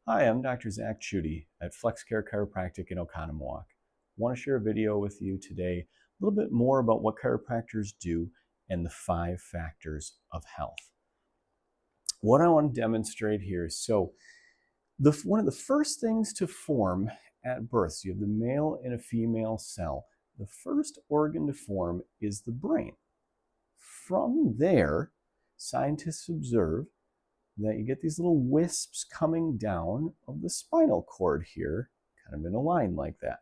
Hi, I'm Dr. Zach Chudy at Care Chiropractic in Oconomowoc. I want to share a video with you today, a little bit more about what chiropractors do and the 5 factors of health. What I want to demonstrate here is one of the first things to form at birth, so you have the male and a female cell. The first organ to form is the brain. From there, scientists observe that you get these little wisps coming down of the spinal cord here, kind of in a line like that.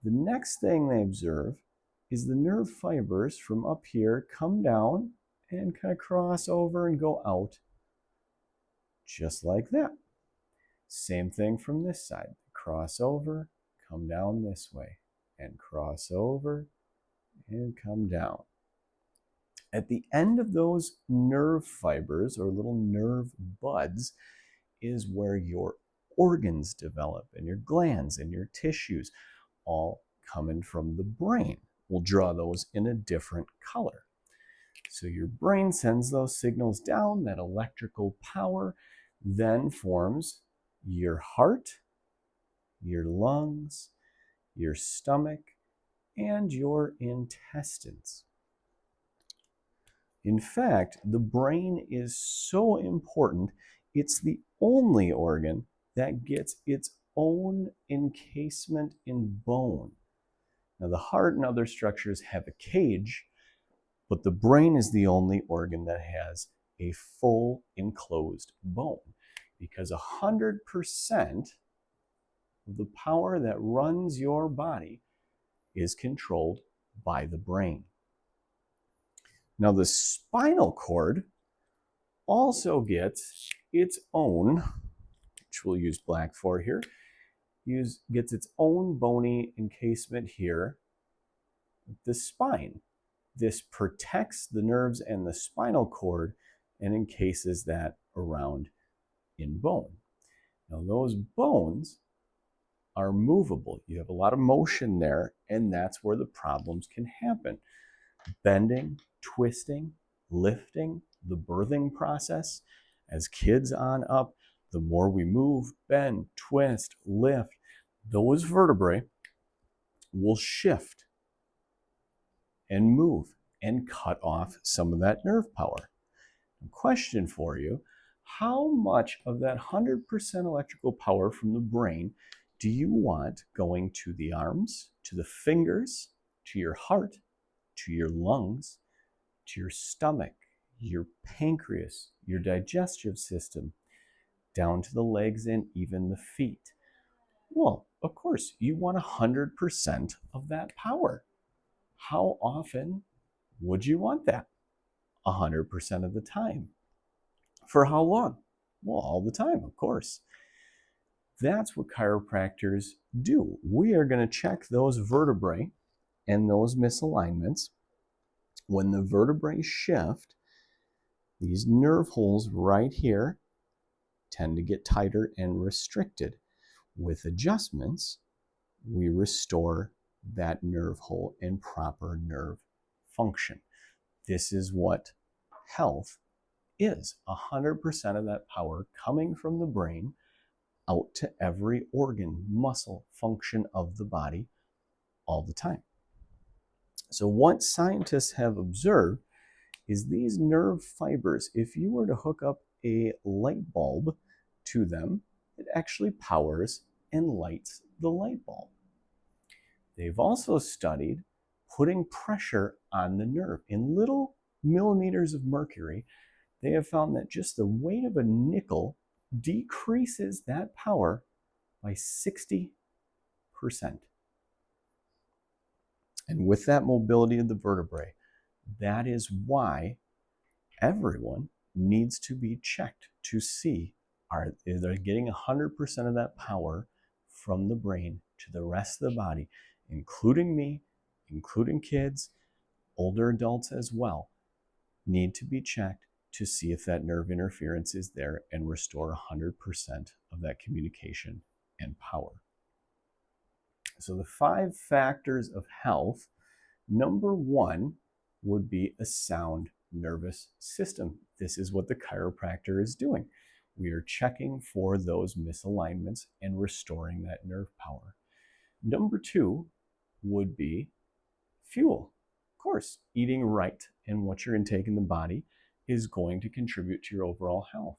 The next thing they observe is the nerve fibers from up here come down and kind of cross over and go out just like that. Same thing from this side. Cross over, come down this way, and cross over and come down. At the end of those nerve fibers or little nerve buds is where your organs develop and your glands and your tissues, all coming from the brain. We'll draw those in a different color. So your brain sends those signals down, that electrical power then forms your heart, your lungs, your stomach, and your intestines. In fact, the brain is so important, it's the only organ that gets its own encasement in bone. Now, the heart and other structures have a cage, but the brain is the only organ that has a full enclosed bone, because 100% of the power that runs your body is controlled by the brain. Now, the spinal cord also gets its own, which we'll use black for here, gets its own bony encasement here, the spine. This protects the nerves and the spinal cord and encases that around in bone. Now, those bones are movable. You have a lot of motion there, and that's where the problems can happen. Bending, twisting, lifting, the birthing process. As kids on up, the more we move, bend, twist, lift, those vertebrae will shift and move and cut off some of that nerve power. A question for you, how much of that 100% electrical power from the brain do you want going to the arms, to the fingers, to your heart, to your lungs, to your stomach, your pancreas, your digestive system, down to the legs and even the feet? Well, of course, you want 100% of that power. How often would you want that? 100% of the time. For how long? Well, all the time, of course. That's what chiropractors do. We are going to check those vertebrae and those misalignments. When the vertebrae shift, these nerve holes right here tend to get tighter and restricted. With adjustments, we restore that nerve hole and proper nerve function. This is what health is. 100% of that power coming from the brain out to every organ, muscle, function of the body all the time. So what scientists have observed is these nerve fibers, if you were to hook up a light bulb to them, it actually powers and lights the light bulb. They've also studied putting pressure on the nerve. In little millimeters of mercury, they have found that just the weight of a nickel decreases that power by 60%. And with that mobility of the vertebrae, that is why everyone needs to be checked to see are they getting 100% of that power from the brain to the rest of the body, including me, including kids, older adults as well, need to be checked to see if that nerve interference is there and restore 100% of that communication and power. So the 5 factors of health, number 1 would be a sound nervous system. This is what the chiropractor is doing. We are checking for those misalignments and restoring that nerve power. Number 2 would be fuel. Of course, eating right and what you're intaking in the body is going to contribute to your overall health.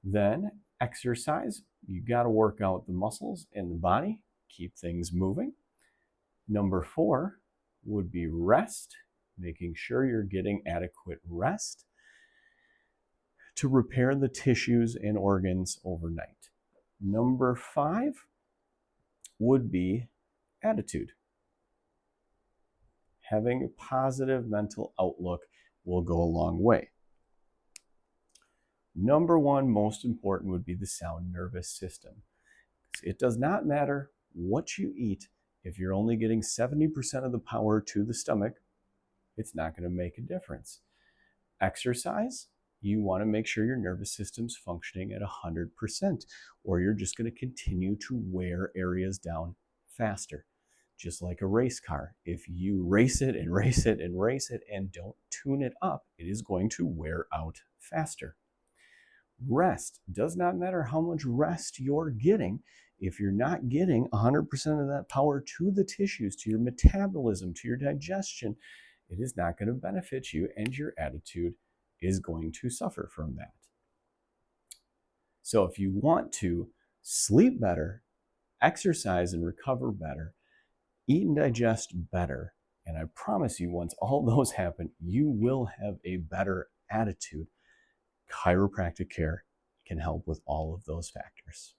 Then exercise. You got to work out the muscles in the body, keep things moving. Number 4 would be rest, making sure you're getting adequate rest to repair the tissues and organs overnight. Number 5 would be attitude. Having a positive mental outlook will go a long way. Number 1, most important, would be the sound nervous system. It does not matter what you eat. If you're only getting 70% of the power to the stomach, it's not going to make a difference. Exercise, you want to make sure your nervous system's functioning at 100%, or you're just going to continue to wear areas down faster. Just like a race car, if you race it and race it and race it and don't tune it up, it is going to wear out faster. Rest, does not matter how much rest you're getting. If you're not getting 100% of that power to the tissues, to your metabolism, to your digestion, it is not going to benefit you, and your attitude is going to suffer from that. So if you want to sleep better, exercise and recover better, eat and digest better, and I promise you, once all those happen, you will have a better attitude. Chiropractic care can help with all of those factors.